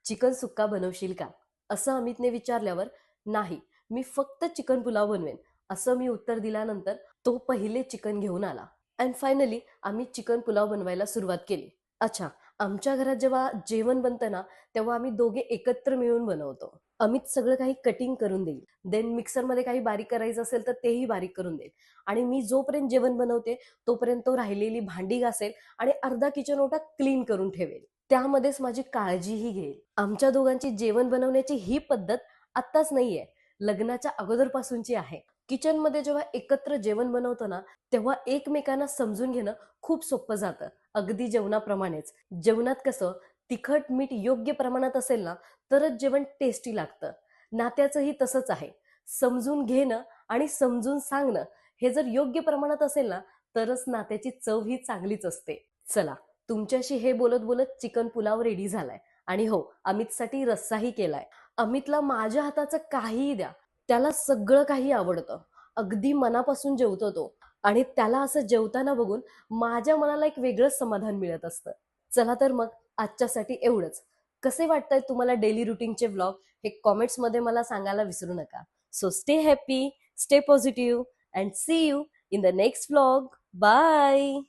Chicken सुक्का बनवशील का, असं अमितने विचारल्यावर नाही, मी फक्त चिकन पुलाव बनवेन, असं मी उत्तर दिल्यानंतर तो पहिले चिकन घेऊन आला. अँड फायनली आम्ही चिकन पुलाव बनवायला सुरुवात केली. अच्छा, आमच्या घरात जेव्हा जेवण बनतं ना, तेव्हा आम्ही दोघे एकत्र मिळून बनवतो. अमित सगळं काही कटिंग करून देईल, देन मिक्सरमध्ये काही बारीक करायचं असेल तर तेही बारीक करून देईल, आणि मी जोपर्यंत जेवण बनवते तोपर्यंत तो राहिलेली भांडी घासेल आणि अर्धा किचन ओटा क्लीन करून ठेवेल. त्यामध्येच माझी काळजीही घेईल. आमच्या दोघांची जेवण बनवण्याची ही पद्धत आत्ताच नाहीये, लग्नाच्या अगोदरपासूनची आहे. किचनमध्ये जेव्हा एकत्र जेवण बनवतो ना, तेव्हा एकमेकांना समजून घेणं खूप सोपं जातं. अगदी जेवणाप्रमाणेच. जेवणात कसं तिखट मीठ योग्य प्रमाणात असेल ना, तरच जेवण टेस्टी लागतं. नात्याचंही तसंच आहे. समजून घेणं आणि समजून सांगणं हे जर योग्य प्रमाणात असेल ना, तरच नात्याची चव ही चांगलीच असते. चला, तुमच्याशी हे बोलत बोलत चिकन पुलाव रेडी झालाय. आणि हो, अमितसाठी रस्साही केलाय. अमितला माझ्या हाताचं काहीही द्या, त्याला सगळं काही आवडतं. अगदी मनापासून जेवतो तो. आणि त्याला असं जेवताना बघून माझ्या मनाला एक वेगळंच समाधान मिळत असतं. चला तर मग, आजच्यासाठी एवढंच. कसे वाटतायत तुम्हाला डेली रुटीनचे व्लॉग, हे कॉमेंट्समध्ये मला सांगायला विसरू नका. So stay happy, stay positive, and see you in the next vlog. Bye.